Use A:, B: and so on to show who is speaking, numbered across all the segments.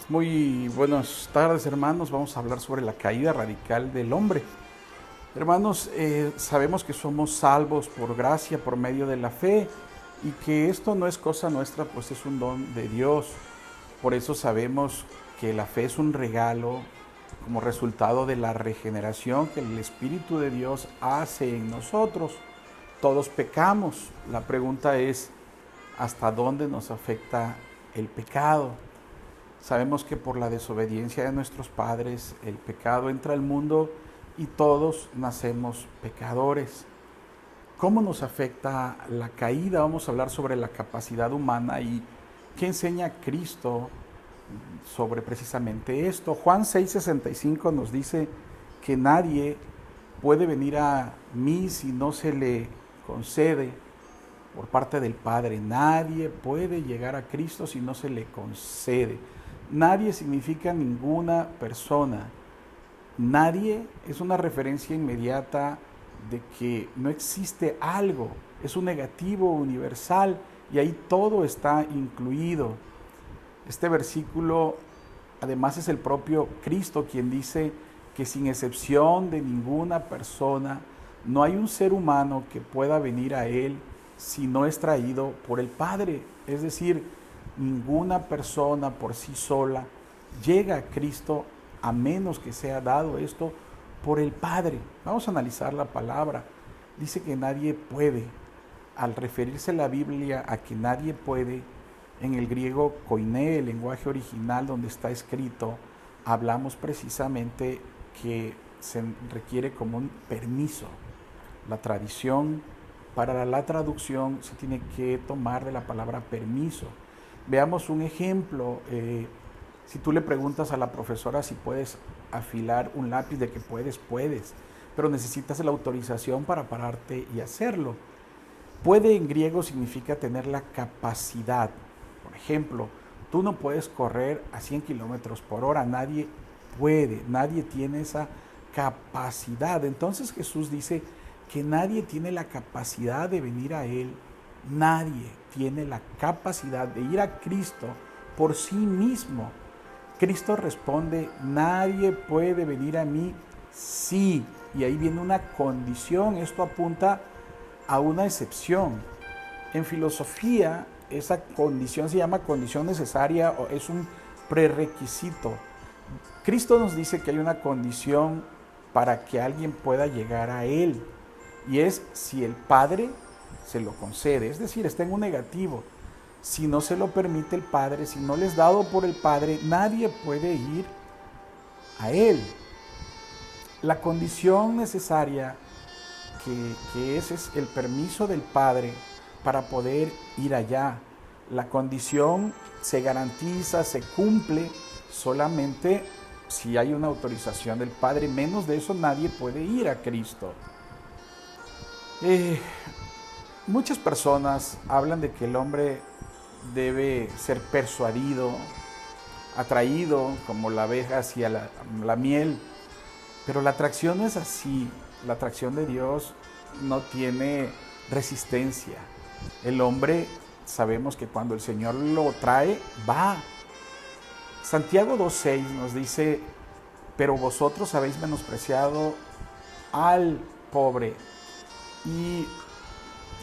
A: Muy buenas tardes, hermanos. Vamos a hablar sobre la caída radical del hombre. Hermanos, sabemos que somos salvos por gracia, por medio de la fe, y que esto no es cosa nuestra, pues es un don de Dios. Por eso sabemos que la fe es un regalo como resultado de la regeneración que el Espíritu de Dios hace en nosotros. Todos pecamos. La pregunta es, ¿hasta dónde nos afecta el pecado? Sabemos que por la desobediencia de nuestros padres el pecado entra al mundo y todos nacemos pecadores. ¿Cómo nos afecta la caída? Vamos a hablar sobre la capacidad humana y qué enseña Cristo sobre precisamente esto. Juan 6:65 nos dice que nadie puede venir a mí si no se le concede por parte del Padre. Nadie puede llegar a Cristo si no se le concede. Nadie significa ninguna persona. Nadie es una referencia inmediata de que no existe algo. Es un negativo universal y ahí todo está incluido. Este versículo además es el propio Cristo quien dice que sin excepción de ninguna persona no hay un ser humano que pueda venir a Él si no es traído por el Padre. Es decir, ninguna persona por sí sola llega a Cristo a menos que sea dado esto por el Padre. Vamos a analizar la palabra. Dice que nadie puede. Al referirse la Biblia a que nadie puede, en el griego koiné, el lenguaje original donde está escrito, hablamos precisamente que se requiere como un permiso. La tradición para la traducción se tiene que tomar de la palabra permiso. Veamos un ejemplo. Si tú le preguntas a la profesora si puedes afilar un lápiz, de que puedes, pero necesitas la autorización para pararte y hacerlo. Puede en griego significa tener la capacidad. Por ejemplo, tú no puedes correr a 100 kilómetros por hora, nadie puede, nadie tiene esa capacidad. Entonces Jesús dice que nadie tiene la capacidad de venir a Él. Nadie tiene la capacidad de ir a Cristo por sí mismo. Cristo responde, nadie puede venir a mí, sí. Y ahí viene una condición, esto apunta a una excepción. En filosofía, esa condición se llama condición necesaria o es un prerequisito. Cristo nos dice que hay una condición para que alguien pueda llegar a Él. Y es si el Padre se lo concede, es decir, está en un negativo. Si no se lo permite el Padre, si no le es dado por el Padre, nadie puede ir a Él. La condición necesaria que es el permiso del Padre para poder ir allá. La condición se garantiza, se cumple solamente si hay una autorización del Padre. Menos de eso nadie puede ir a Cristo. Muchas personas hablan de que el hombre debe ser persuadido, atraído como la abeja hacia la miel, pero la atracción no es así. La atracción de Dios no tiene resistencia. El hombre, sabemos que cuando el Señor lo trae, va. Santiago 2:6 nos dice, pero vosotros habéis menospreciado al pobre. Y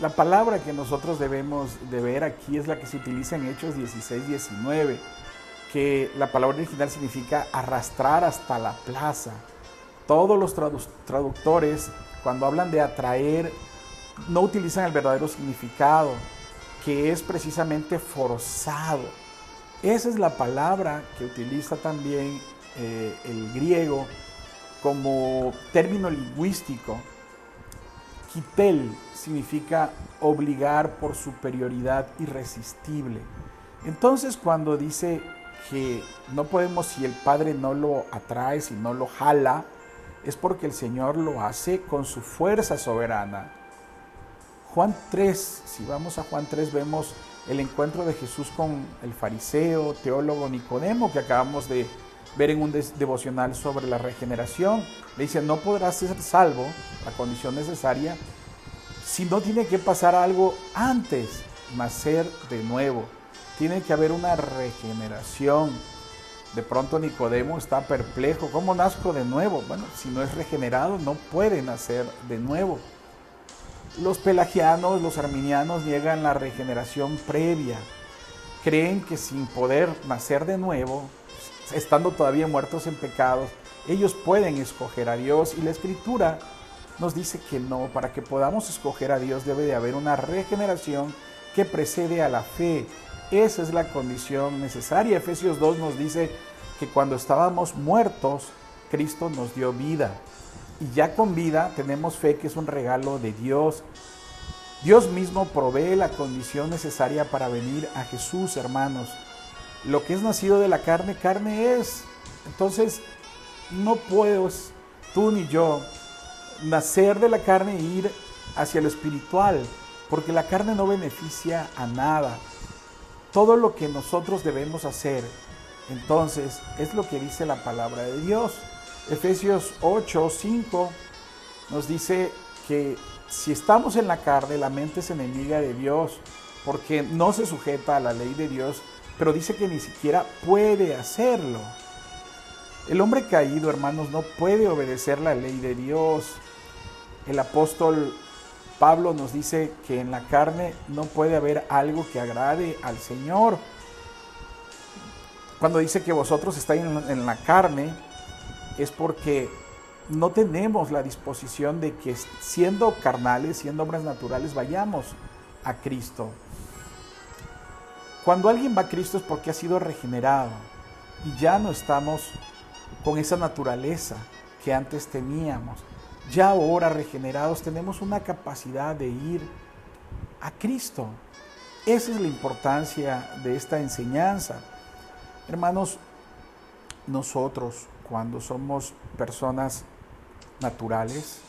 A: la palabra que nosotros debemos de ver aquí es la que se utiliza en Hechos 16:19, que la palabra original significa arrastrar hasta la plaza. Todos los traductores, cuando hablan de atraer, no utilizan el verdadero significado, que es precisamente forzado. Esa es la palabra que utiliza también el griego como término lingüístico. Quitel significa obligar por superioridad irresistible. Entonces, cuando dice que no podemos, si el Padre no lo atrae, si no lo jala, es porque el Señor lo hace con su fuerza soberana. Juan 3, si vamos a Juan 3, vemos el encuentro de Jesús con el fariseo, teólogo Nicodemo, que acabamos de ver en un devocional sobre la regeneración. Le dice, no podrás ser salvo, la condición necesaria, si no tiene que pasar algo antes, nacer de nuevo. Tiene que haber una regeneración. De pronto Nicodemo está perplejo. ¿Cómo nazco de nuevo? Bueno, si no es regenerado, no puede nacer de nuevo. Los pelagianos, los arminianos niegan la regeneración previa. Creen que sin poder nacer de nuevo, estando todavía muertos en pecados, ellos pueden escoger a Dios. Y la Escritura nos dice que no. Para que podamos escoger a Dios debe de haber una regeneración que precede a la fe. Esa es la condición necesaria. Efesios 2 nos dice que cuando estábamos muertos, Cristo nos dio vida. Y ya con vida tenemos fe, que es un regalo de Dios. Dios mismo provee la condición necesaria para venir a Jesús, hermanos. Lo que es nacido de la carne, carne es. Entonces, no puedes tú ni yo nacer de la carne e ir hacia lo espiritual, porque la carne no beneficia a nada. Todo lo que nosotros debemos hacer, entonces, es lo que dice la palabra de Dios. Efesios 8:5 nos dice que si estamos en la carne, la mente es enemiga de Dios, porque no se sujeta a la ley de Dios, pero dice que ni siquiera puede hacerlo. El hombre caído, hermanos, no puede obedecer la ley de Dios. El apóstol Pablo nos dice que en la carne no puede haber algo que agrade al Señor. Cuando dice que vosotros estáis en la carne, es porque no tenemos la disposición de que, siendo carnales, siendo hombres naturales, vayamos a Cristo. Cuando alguien va a Cristo es porque ha sido regenerado y ya no estamos con esa naturaleza que antes teníamos. Ya ahora regenerados tenemos una capacidad de ir a Cristo. Esa es la importancia de esta enseñanza. Hermanos, nosotros cuando somos personas naturales,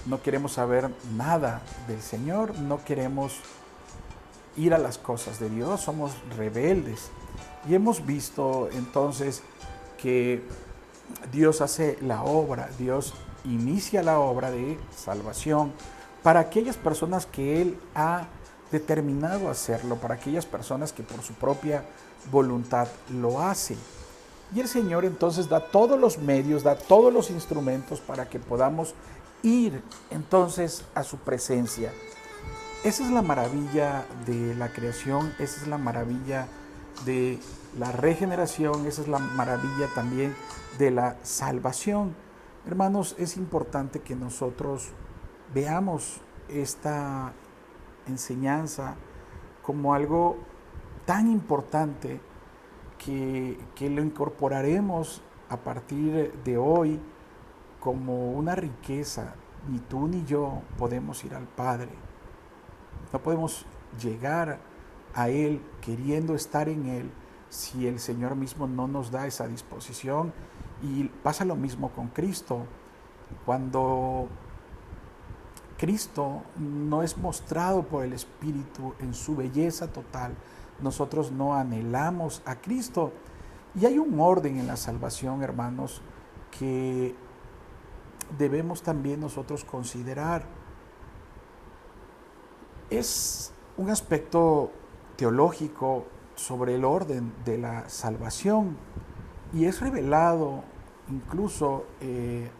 A: no queremos saber nada del Señor, no queremos ir a las cosas de Dios, somos rebeldes. Y hemos visto entonces que Dios hace la obra, Dios inicia la obra de salvación para aquellas personas que Él ha determinado hacerlo, para aquellas personas que por su propia voluntad lo hacen. Y el Señor entonces da todos los medios, da todos los instrumentos para que podamos ir entonces a su presencia. Esa es la maravilla de la creación, esa es la maravilla de la regeneración, esa es la maravilla también de la salvación. Hermanos, es importante que nosotros veamos esta enseñanza como algo tan importante que lo incorporaremos a partir de hoy como una riqueza. Ni tú ni yo podemos ir al Padre. No podemos llegar a Él queriendo estar en Él si el Señor mismo no nos da esa disposición. Y pasa lo mismo con Cristo. Cuando Cristo no es mostrado por el Espíritu en su belleza total, nosotros no anhelamos a Cristo. Y hay un orden en la salvación, hermanos, que debemos también nosotros considerar. Es un aspecto teológico sobre el orden de la salvación y es revelado incluso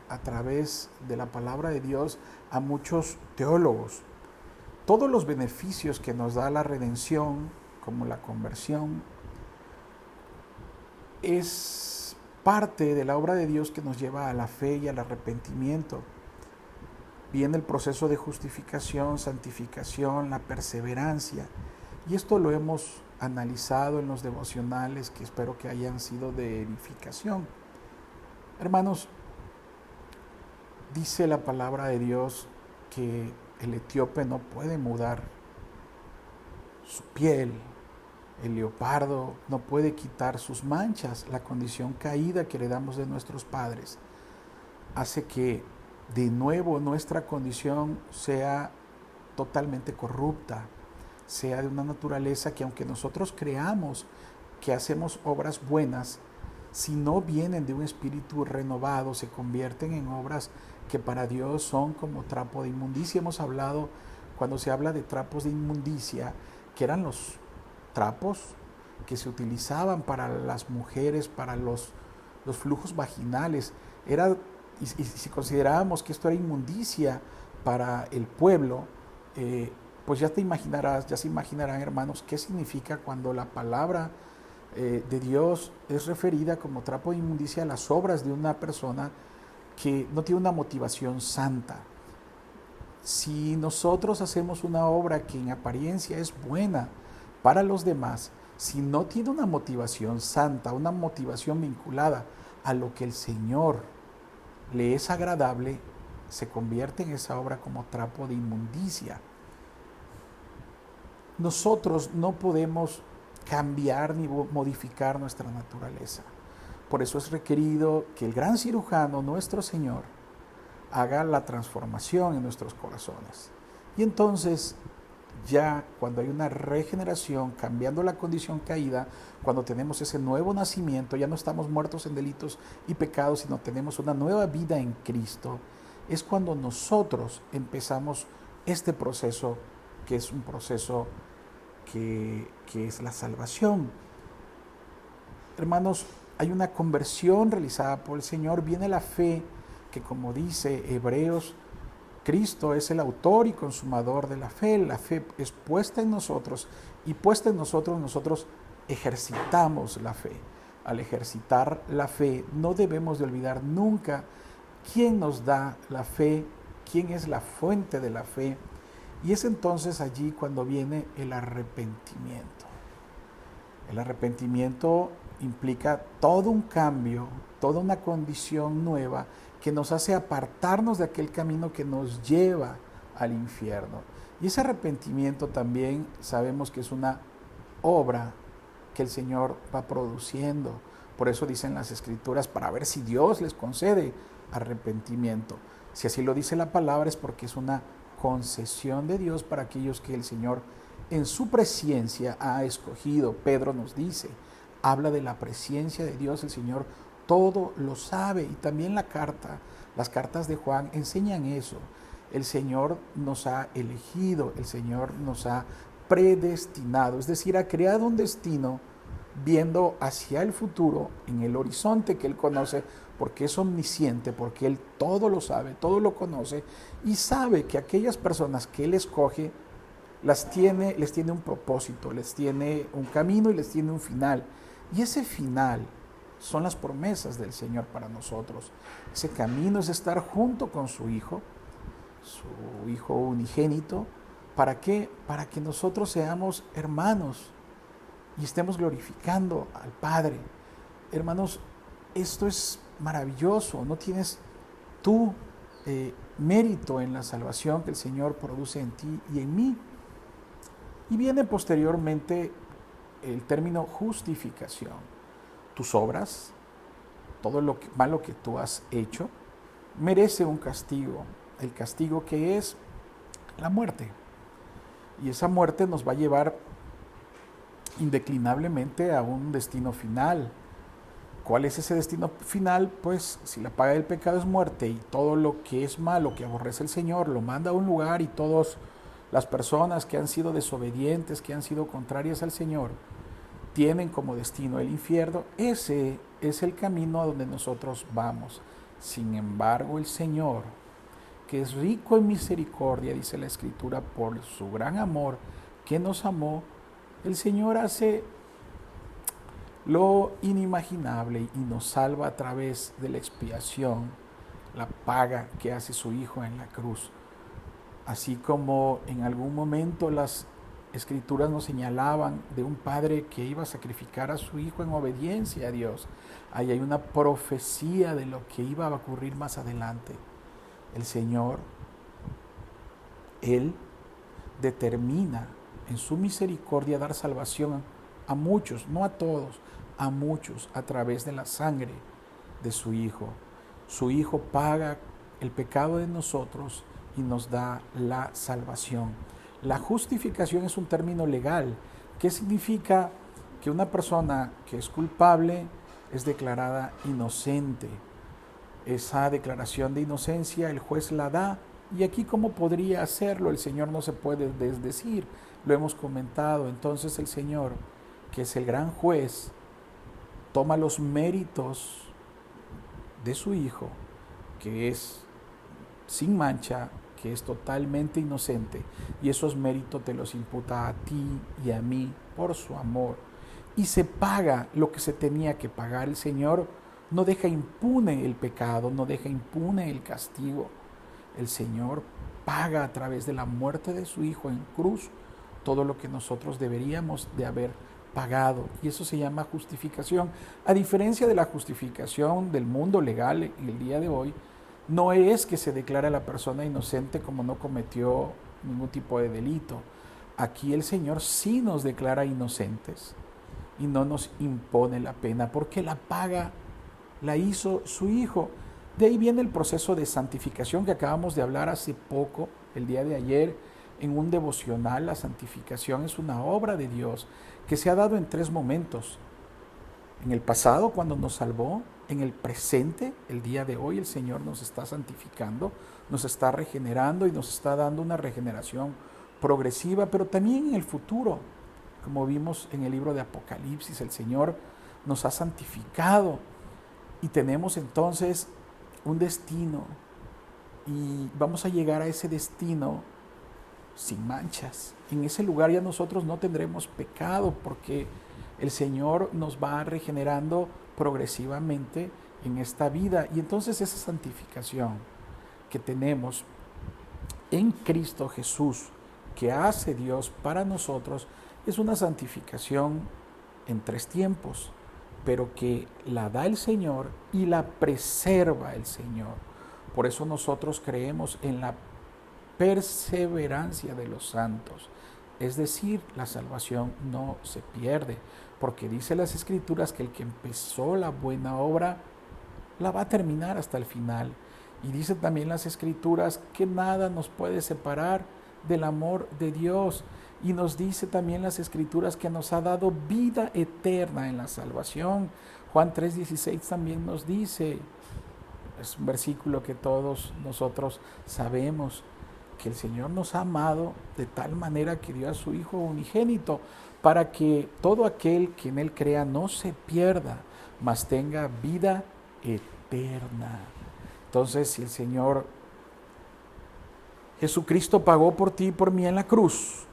A: a través de la palabra de Dios a muchos teólogos. Todos los beneficios que nos da la redención, como la conversión, es parte de la obra de Dios que nos lleva a la fe y al arrepentimiento. Viene el proceso de justificación, santificación, la perseverancia. Y esto lo hemos analizado en los devocionales que espero que hayan sido de edificación. Hermanos, dice la palabra de Dios que el etíope no puede mudar su piel, el leopardo no puede quitar sus manchas. La condición caída que heredamos de nuestros padres hace que de nuevo nuestra condición sea totalmente corrupta, sea de una naturaleza que, aunque nosotros creamos que hacemos obras buenas, si no vienen de un espíritu renovado, se convierten en obras que para Dios son como trapo de inmundicia. Hemos hablado, cuando se habla de trapos de inmundicia, que eran los trapos que se utilizaban para las mujeres, para los flujos vaginales. Y si considerábamos que esto era inmundicia para el pueblo, pues ya se imaginarán, hermanos, qué significa cuando la palabra de Dios es referida como trapo de inmundicia a las obras de una persona que no tiene una motivación santa. Si nosotros hacemos una obra que en apariencia es buena para los demás, si no tiene una motivación santa, una motivación vinculada a lo que el Señor le es agradable, se convierte en esa obra como trapo de inmundicia. Nosotros no podemos cambiar ni modificar nuestra naturaleza. Por eso es requerido que el gran cirujano, nuestro Señor, haga la transformación en nuestros corazones. Y entonces, ya cuando hay una regeneración, cambiando la condición caída, cuando tenemos ese nuevo nacimiento, ya no estamos muertos en delitos y pecados, sino tenemos una nueva vida en Cristo, es cuando nosotros empezamos este proceso, que es un proceso que es la salvación. Hermanos, hay una conversión realizada por el Señor, viene la fe, que como dice Hebreos, Cristo es el autor y consumador de la fe es puesta en nosotros, y puesta en nosotros ejercitamos la fe. Al ejercitar la fe, no debemos de olvidar nunca quién nos da la fe, quién es la fuente de la fe, y es entonces allí cuando viene el arrepentimiento. El arrepentimiento implica todo un cambio, toda una condición nueva que nos hace apartarnos de aquel camino que nos lleva al infierno. Y ese arrepentimiento también sabemos que es una obra que el Señor va produciendo. Por eso dicen las Escrituras, para ver si Dios les concede arrepentimiento. Si así lo dice la palabra, es porque es una concesión de Dios para aquellos que el Señor en su presencia ha escogido. Pedro nos dice, habla de la presencia de Dios, el Señor todo lo sabe, y también las cartas de Juan enseñan eso. El Señor nos ha elegido, el Señor nos ha predestinado, es decir, ha creado un destino viendo hacia el futuro, en el horizonte que Él conoce, porque es omnisciente, porque Él todo lo sabe, todo lo conoce, y sabe que aquellas personas que Él escoge les tiene un propósito, les tiene un camino y les tiene un final. Y ese final son las promesas del Señor para nosotros. Ese camino es estar junto con su Hijo unigénito. ¿Para qué? Para que nosotros seamos hermanos y estemos glorificando al Padre. Hermanos, esto es maravilloso. No tienes tú mérito en la salvación que el Señor produce en ti y en mí. Y viene posteriormente el término justificación. Tus obras, todo lo malo que tú has hecho, merece un castigo. El castigo que es la muerte. Y esa muerte nos va a llevar indeclinablemente a un destino final. ¿Cuál es ese destino final? Pues si la paga del pecado es muerte y todo lo que es malo, que aborrece el Señor, lo manda a un lugar, y todas las personas que han sido desobedientes, que han sido contrarias al Señor, tienen como destino el infierno. Ese es el camino a donde nosotros vamos. Sin embargo, el Señor, que es rico en misericordia, dice la Escritura, por su gran amor que nos amó, el Señor hace lo inimaginable y nos salva a través de la expiación, la paga que hace su Hijo en la cruz. Así como en algún momento las Escrituras nos señalaban de un padre que iba a sacrificar a su hijo en obediencia a Dios, ahí hay una profecía de lo que iba a ocurrir más adelante. El Señor, Él determina en su misericordia dar salvación a muchos, no a todos, a muchos, a través de la sangre de su Hijo. Su Hijo paga el pecado de nosotros y nos da la salvación. La justificación es un término legal. ¿Qué significa? Que una persona que es culpable es declarada inocente. Esa declaración de inocencia el juez la da, y aquí ¿cómo podría hacerlo? El Señor no se puede desdecir, lo hemos comentado. Entonces el Señor que es el gran juez, toma los méritos de su Hijo, que es sin mancha, que es totalmente inocente, y esos méritos te los imputa a ti y a mí por su amor, y se paga lo que se tenía que pagar. El Señor no deja impune el pecado, no deja impune el castigo. El Señor paga a través de la muerte de su Hijo en cruz todo lo que nosotros deberíamos de haber pagado, y eso se llama justificación. A diferencia de la justificación del mundo legal en el día de hoy, no es que se declara a la persona inocente como no cometió ningún tipo de delito. Aquí el Señor sí nos declara inocentes y no nos impone la pena, porque la paga la hizo su Hijo. De ahí viene el proceso de santificación que acabamos de hablar hace poco, el día de ayer, en un devocional. La santificación es una obra de Dios que se ha dado en 3 momentos. En el pasado, cuando nos salvó; en el presente, el día de hoy, el Señor nos está santificando, nos está regenerando y nos está dando una regeneración progresiva, pero también en el futuro. Como vimos en el libro de Apocalipsis, el Señor nos ha santificado y tenemos entonces un destino, y vamos a llegar a ese destino sin manchas. En ese lugar ya nosotros no tendremos pecado, porque el Señor nos va regenerando progresivamente en esta vida. Y entonces esa santificación que tenemos en Cristo Jesús, que hace Dios para nosotros, es una santificación en 3 tiempos, pero que la da el Señor y la preserva el Señor. Por eso nosotros creemos en la perseverancia de los santos. Es decir, la salvación no se pierde, porque dice las Escrituras que el que empezó la buena obra la va a terminar hasta el final. Y dice también las Escrituras que nada nos puede separar del amor de Dios. Y nos dice también las Escrituras que nos ha dado vida eterna en la salvación. Juan 3:16 también nos dice, es un versículo que todos nosotros sabemos, que el Señor nos ha amado de tal manera que dio a su Hijo unigénito, para que todo aquel que en Él crea no se pierda, mas tenga vida eterna. Entonces, si el Señor Jesucristo pagó por ti y por mí en la cruz,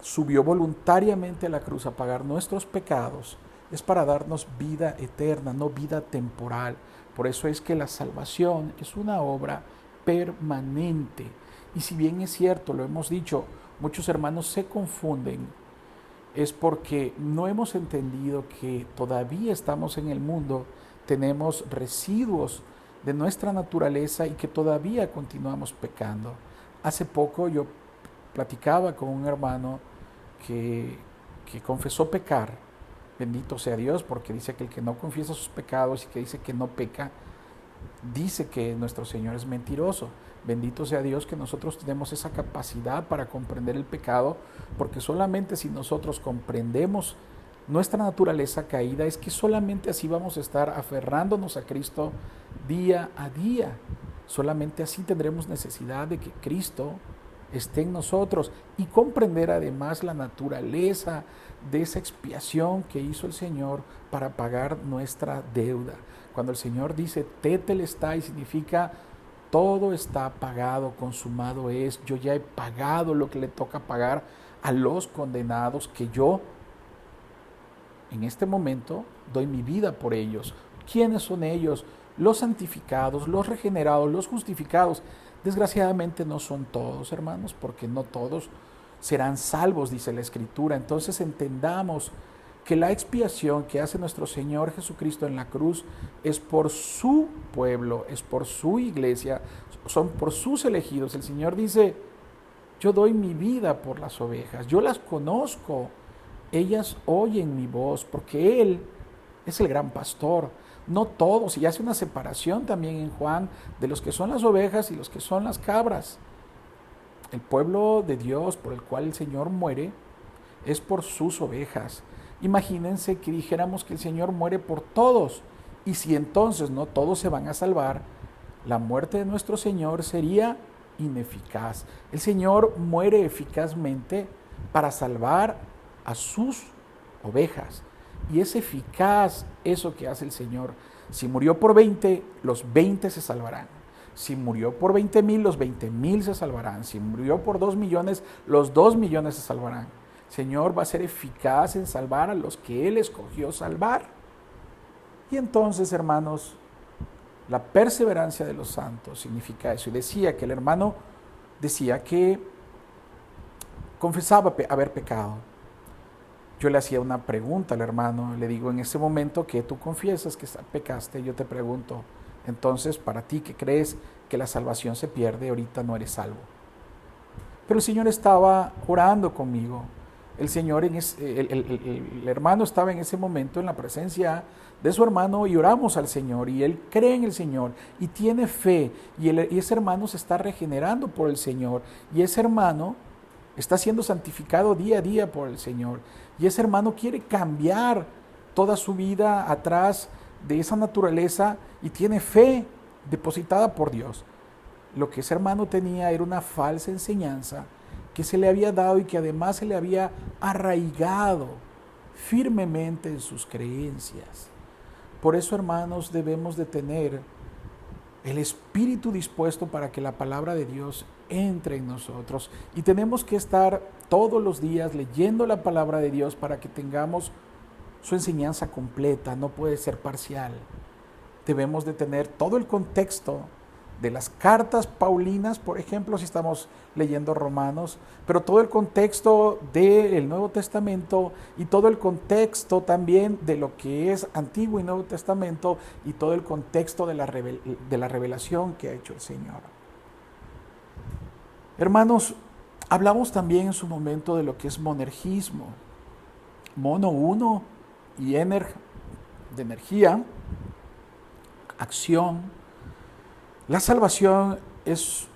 A: subió voluntariamente a la cruz a pagar nuestros pecados, es para darnos vida eterna, no vida temporal. Por eso es que la salvación es una obra permanente. Y si bien es cierto, lo hemos dicho, muchos hermanos se confunden, es porque no hemos entendido que todavía estamos en el mundo, tenemos residuos de nuestra naturaleza y que todavía continuamos pecando. Hace poco yo platicaba con un hermano que confesó pecar. Bendito sea Dios, porque dice que el que no confiesa sus pecados y que dice que no peca, dice que nuestro Señor es mentiroso. Bendito sea Dios que nosotros tenemos esa capacidad para comprender el pecado, porque solamente si nosotros comprendemos nuestra naturaleza caída, es que solamente así vamos a estar aferrándonos a Cristo día a día. Solamente así tendremos necesidad de que Cristo esté en nosotros y comprender además la naturaleza de esa expiación que hizo el Señor para pagar nuestra deuda. Cuando el Señor dice tetelestai, significa todo está pagado, consumado es. Yo ya he pagado lo que le toca pagar a los condenados, que yo en este momento doy mi vida por ellos. ¿Quiénes son ellos? Los santificados, los regenerados, los justificados. Desgraciadamente no son todos, hermanos, porque no todos serán salvos, dice la Escritura. Entonces entendamos que la expiación que hace nuestro Señor Jesucristo en la cruz es por su pueblo, es por su iglesia, son por sus elegidos. El Señor dice, yo doy mi vida por las ovejas, yo las conozco, ellas oyen mi voz, porque Él es el gran pastor. No todos, y hace una separación también en Juan de los que son las ovejas y los que son las cabras. El pueblo de Dios por el cual el Señor muere es por sus ovejas. Imagínense que dijéramos que el Señor muere por todos, y si entonces no todos se van a salvar, la muerte de nuestro Señor sería ineficaz. El Señor muere eficazmente para salvar a sus ovejas. Y es eficaz eso que hace el Señor. Si murió por 20, los 20 se salvarán. Si murió por 20,000, los 20,000 se salvarán. Si murió por 2 millones, los 2 millones se salvarán. El Señor va a ser eficaz en salvar a los que Él escogió salvar. Y entonces, hermanos, la perseverancia de los santos significa eso. Y decía que el hermano decía que confesaba haber pecado. Yo le hacía una pregunta al hermano, le digo, en ese momento que tú confiesas que pecaste, yo te pregunto, entonces para ti que crees que la salvación se pierde, ahorita no eres salvo. Pero el Señor estaba orando conmigo. El hermano estaba en ese momento en la presencia de su hermano y oramos al Señor y él cree en el Señor y tiene fe y ese hermano se está regenerando por el Señor y ese hermano está siendo santificado día a día por el Señor y ese hermano quiere cambiar toda su vida atrás de esa naturaleza y tiene fe depositada por Dios. Lo que ese hermano tenía era una falsa enseñanza que se le había dado y que además se le había arraigado firmemente en sus creencias. Por eso, hermanos, debemos de tener el espíritu dispuesto para que la palabra de Dios entre en nosotros. Y tenemos que estar todos los días leyendo la palabra de Dios para que tengamos su enseñanza completa, no puede ser parcial. Debemos de tener todo el contexto de las cartas paulinas, por ejemplo, si estamos leyendo Romanos, pero todo el contexto del Nuevo Testamento y todo el contexto también de lo que es Antiguo y Nuevo Testamento y todo el contexto de la revelación que ha hecho el Señor. Hermanos, hablamos también en su momento de lo que es monergismo. Mono, uno, y de energía, acción. La salvación es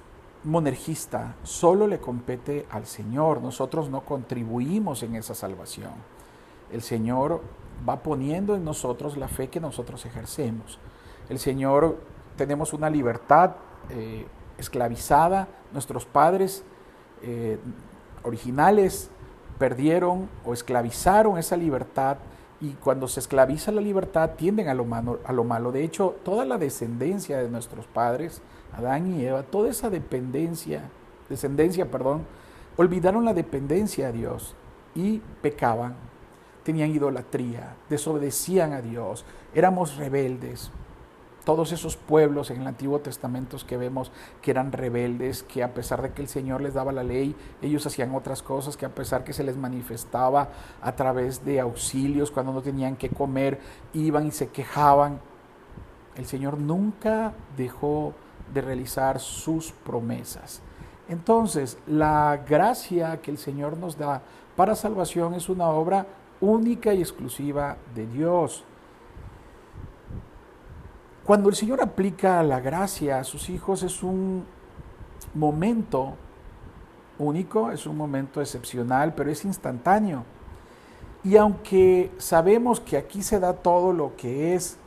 A: monergista, solo le compete al Señor. Nosotros no contribuimos en esa salvación. El Señor va poniendo en nosotros la fe que nosotros ejercemos. El Señor, tenemos una libertad esclavizada. Nuestros padres originales perdieron o esclavizaron esa libertad. Y cuando se esclaviza la libertad tienden a lo malo. De hecho, toda la descendencia de nuestros padres, Adán y Eva, toda esa descendencia, olvidaron la dependencia a Dios y pecaban, tenían idolatría, desobedecían a Dios, éramos rebeldes. Todos esos pueblos en el Antiguo Testamento que vemos que eran rebeldes, que a pesar de que el Señor les daba la ley, ellos hacían otras cosas, que a pesar que se les manifestaba a través de auxilios cuando no tenían que comer, iban y se quejaban. El Señor nunca dejó de realizar sus promesas. Entonces, la gracia que el Señor nos da para salvación es una obra única y exclusiva de Dios. Cuando el Señor aplica la gracia a sus hijos es un momento único, es un momento excepcional, pero es instantáneo. Y aunque sabemos que aquí se da todo lo que es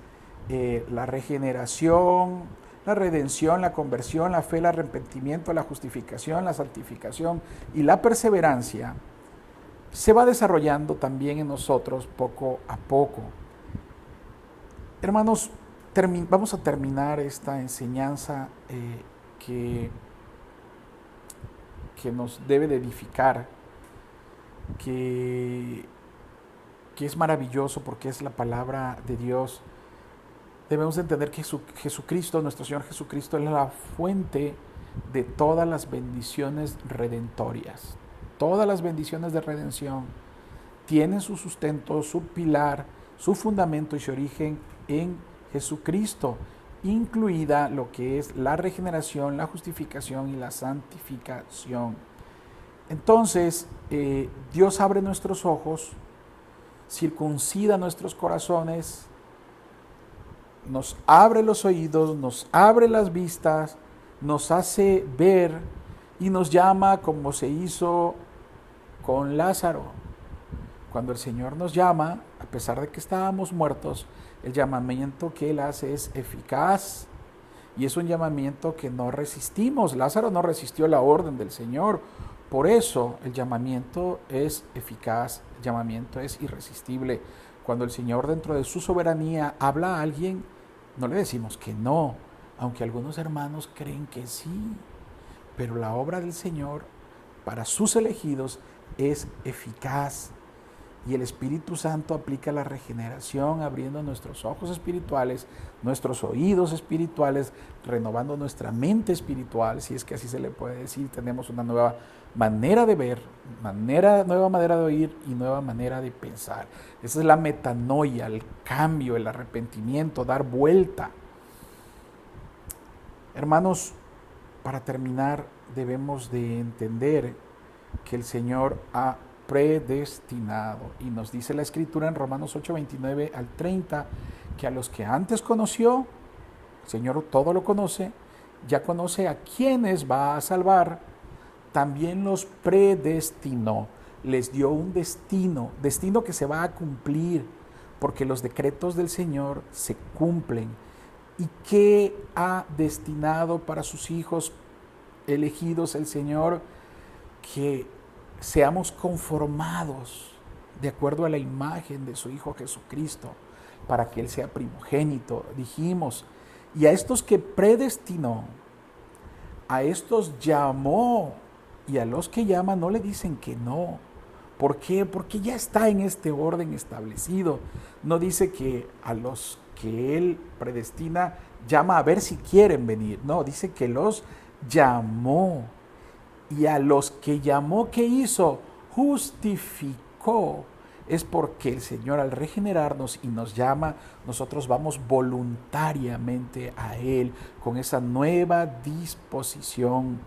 A: la regeneración, la redención, la conversión, la fe, el arrepentimiento, la justificación, la santificación y la perseverancia, se va desarrollando también en nosotros poco a poco. Hermanos, vamos a terminar esta enseñanza que nos debe de edificar, que es maravilloso porque es la palabra de Dios. Debemos entender que Jesucristo, nuestro Señor Jesucristo, es la fuente de todas las bendiciones redentorias. Todas las bendiciones de redención tienen su sustento, su pilar, su fundamento y su origen en Jesucristo, incluida lo que es la regeneración, la justificación y la santificación. Entonces, Dios abre nuestros ojos, circuncida nuestros corazones, nos abre los oídos, nos abre las vistas, nos hace ver y nos llama como se hizo con Lázaro. Cuando el Señor nos llama, a pesar de que estábamos muertos, el llamamiento que Él hace es eficaz y es un llamamiento que no resistimos. Lázaro no resistió la orden del Señor Por eso el llamamiento es eficaz, el llamamiento es irresistible. Cuando el Señor dentro de su soberanía habla a alguien, no le decimos que no, aunque algunos hermanos creen que sí. Pero la obra del Señor para sus elegidos es eficaz. Y el Espíritu Santo aplica la regeneración, abriendo nuestros ojos espirituales, nuestros oídos espirituales, renovando nuestra mente espiritual, si es que así se le puede decir. Tenemos una nueva manera de ver, nueva manera de oír y nueva manera de pensar. Esa es la metanoia, el cambio, el arrepentimiento, dar vuelta. Hermanos, para terminar, debemos de entender que el Señor ha predestinado. Y nos dice la Escritura en Romanos 8, 29 al 30, que a los que antes conoció, el Señor todo lo conoce, ya conoce a quienes va a salvar, también los predestinó. Les dio un destino que se va a cumplir, porque los decretos del Señor se cumplen. ¿Y qué ha destinado para sus hijos elegidos el Señor? Que seamos conformados de acuerdo a la imagen de su Hijo Jesucristo, para que Él sea primogénito, dijimos. Y a estos que predestinó, a estos llamó, y a los que llama no le dicen que no. ¿Por qué? Porque ya está en este orden establecido. No dice que a los que Él predestina llama a ver si quieren venir. No, dice que los llamó. Y a los que llamó, ¿qué hizo? Justificó. Es porque el Señor, al regenerarnos y nos llama, nosotros vamos voluntariamente a Él con esa nueva disposición.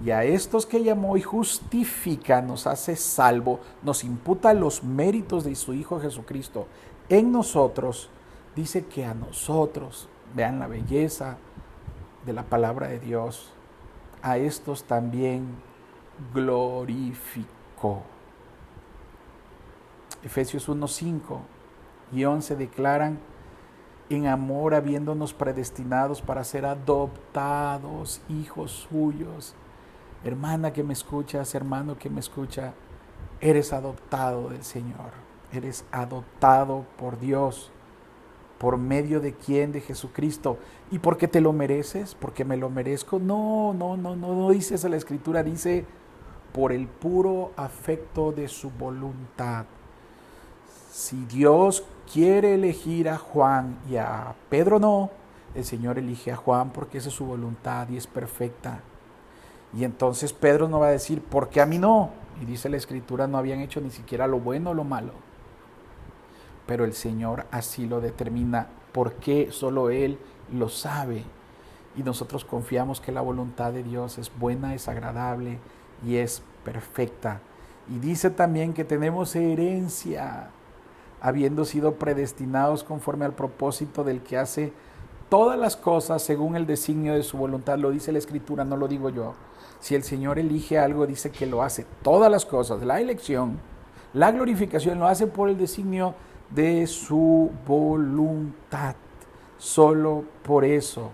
A: Y a estos que llamó y justifica, nos hace salvo, nos imputa los méritos de su Hijo Jesucristo en nosotros. Dice que a nosotros, vean la belleza de la palabra de Dios, a estos también glorificó. Efesios 1, 5 y 11 declaran: en amor habiéndonos predestinados para ser adoptados hijos suyos. Hermana que me escuchas, hermano que me escucha, eres adoptado del Señor, eres adoptado por Dios. ¿Por medio de quién? De Jesucristo. ¿Y porque te lo mereces? ¿Porque me lo merezco? No dice eso la Escritura, dice por el puro afecto de su voluntad. Si Dios quiere elegir a Juan y a Pedro no, el Señor elige a Juan porque esa es su voluntad y es perfecta. Y entonces Pedro no va a decir, ¿por qué a mí no? Y dice la Escritura, no habían hecho ni siquiera lo bueno o lo malo. Pero el Señor así lo determina, porque solo Él lo sabe. Y nosotros confiamos que la voluntad de Dios es buena, es agradable y es perfecta. Y dice también que tenemos herencia, habiendo sido predestinados conforme al propósito del que hace todas las cosas según el designio de su voluntad. Lo dice la Escritura, no lo digo yo. Si el Señor elige algo, dice que lo hace. Todas las cosas, la elección, la glorificación, lo hace por el designio de su voluntad. Solo por eso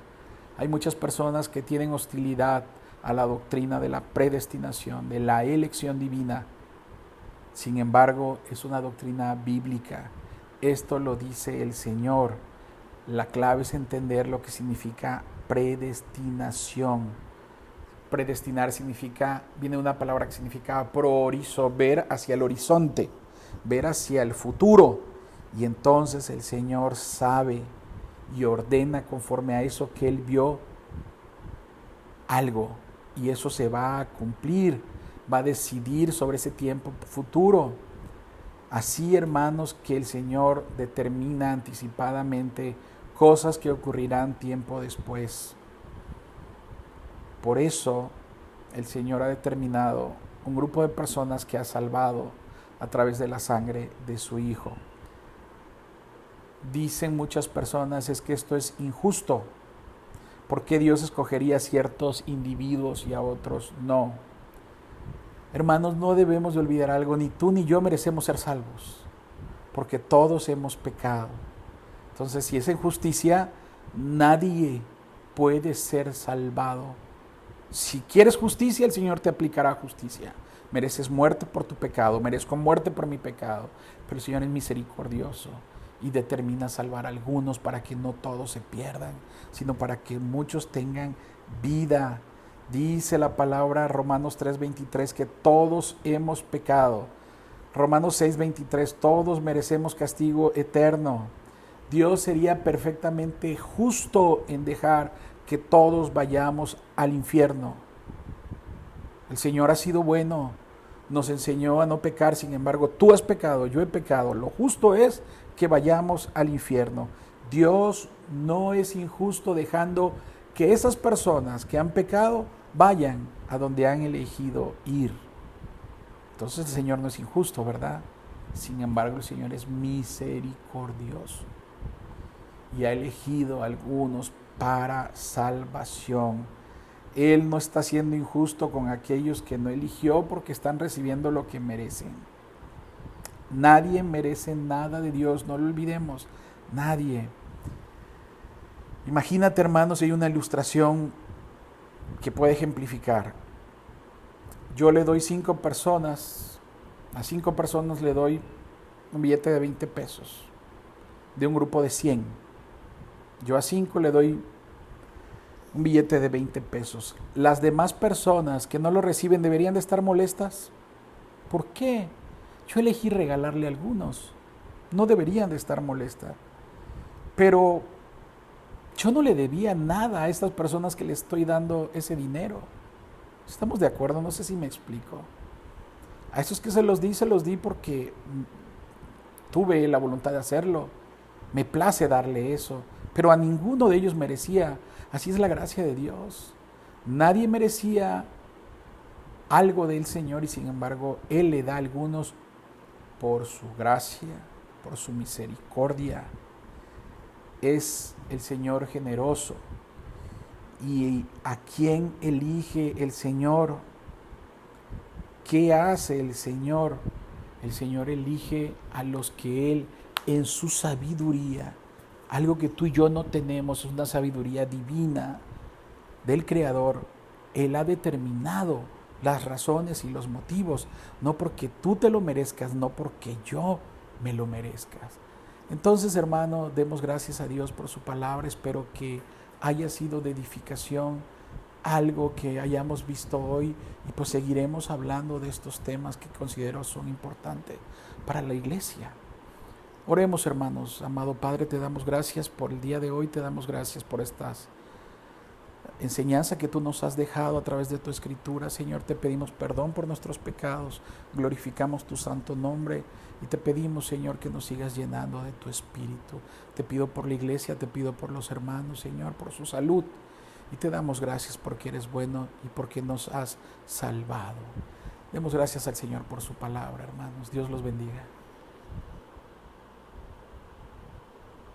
A: hay muchas personas que tienen hostilidad a la doctrina de la predestinación, de la elección divina. Sin embargo, es una doctrina bíblica. Esto lo dice el Señor. La clave es entender lo que significa predestinación. Predestinar viene de una palabra que significa proorizo, ver hacia el horizonte, ver hacia el futuro. Y entonces el Señor sabe y ordena conforme a eso que Él vio algo. Y eso se va a cumplir, va a decidir sobre ese tiempo futuro. Así, hermanos, que el Señor determina anticipadamente cosas que ocurrirán tiempo después. Por eso el Señor ha determinado un grupo de personas que ha salvado a través de la sangre de su Hijo. Dicen muchas personas, es que esto es injusto. ¿Por qué Dios escogería a ciertos individuos y a otros no? Hermanos, no debemos de olvidar algo, ni tú ni yo merecemos ser salvos, porque todos hemos pecado. Entonces, si es injusticia, nadie puede ser salvado Si quieres justicia, el Señor te aplicará justicia. Mereces muerte por tu pecado, merezco muerte por mi pecado, pero el Señor es misericordioso y determina salvar a algunos para que no todos se pierdan, sino para que muchos tengan vida. Dice la palabra Romanos 3:23 que todos hemos pecado. Romanos 6:23, todos merecemos castigo eterno. Dios sería perfectamente justo en dejar que todos vayamos al infierno. El Señor ha sido bueno, nos enseñó a no pecar, sin embargo, tú has pecado, yo he pecado. Lo justo es que vayamos al infierno. Dios no es injusto dejando que esas personas que han pecado vayan a donde han elegido ir. Entonces el Señor no es injusto, ¿verdad? Sin embargo, el Señor es misericordioso y ha elegido a algunos para salvación. Él no está siendo injusto con aquellos que no eligió porque están recibiendo lo que merecen. Nadie merece nada de Dios, no lo olvidemos, nadie. Imagínate, hermanos, hay una ilustración que puede ejemplificar. Yo le doy 5 personas, a 5 personas le doy un billete de 20 pesos, de un grupo de 100. Yo a 5 le doy un billete de 20 pesos. Las demás personas que no lo reciben deberían de estar molestas. ¿Por qué? Yo elegí regalarle a algunos. No deberían de estar molestas. Pero yo no le debía nada a estas personas que le estoy dando ese dinero. ¿Estamos de acuerdo? No sé si me explico. A esos que se los di porque tuve la voluntad de hacerlo. Me place darle eso. Pero a ninguno de ellos merecía. Así es la gracia de Dios. Nadie merecía algo del Señor y sin embargo Él le da a algunos por su gracia, por su misericordia. Es el Señor generoso. ¿Y a quién elige el Señor? ¿Qué hace el Señor? El Señor elige a los que Él, en su sabiduría, algo que tú y yo no tenemos, es una sabiduría divina del Creador. Él ha determinado las razones y los motivos, no porque tú te lo merezcas, no porque yo me lo merezcas. Entonces, hermano, demos gracias a Dios por su palabra. Espero que haya sido de edificación algo que hayamos visto hoy y pues seguiremos hablando de estos temas que considero son importantes para la iglesia. Oremos, hermanos. Amado Padre, te damos gracias por el día de hoy, te damos gracias por estas enseñanza que tú nos has dejado a través de tu escritura. Señor, te pedimos perdón por nuestros pecados, glorificamos tu santo nombre y te pedimos, Señor, que nos sigas llenando de tu espíritu. Te pido por la iglesia, te pido por los hermanos, Señor, por su salud, y te damos gracias porque eres bueno y porque nos has salvado. Demos gracias al Señor por su palabra, hermanos. Dios los bendiga.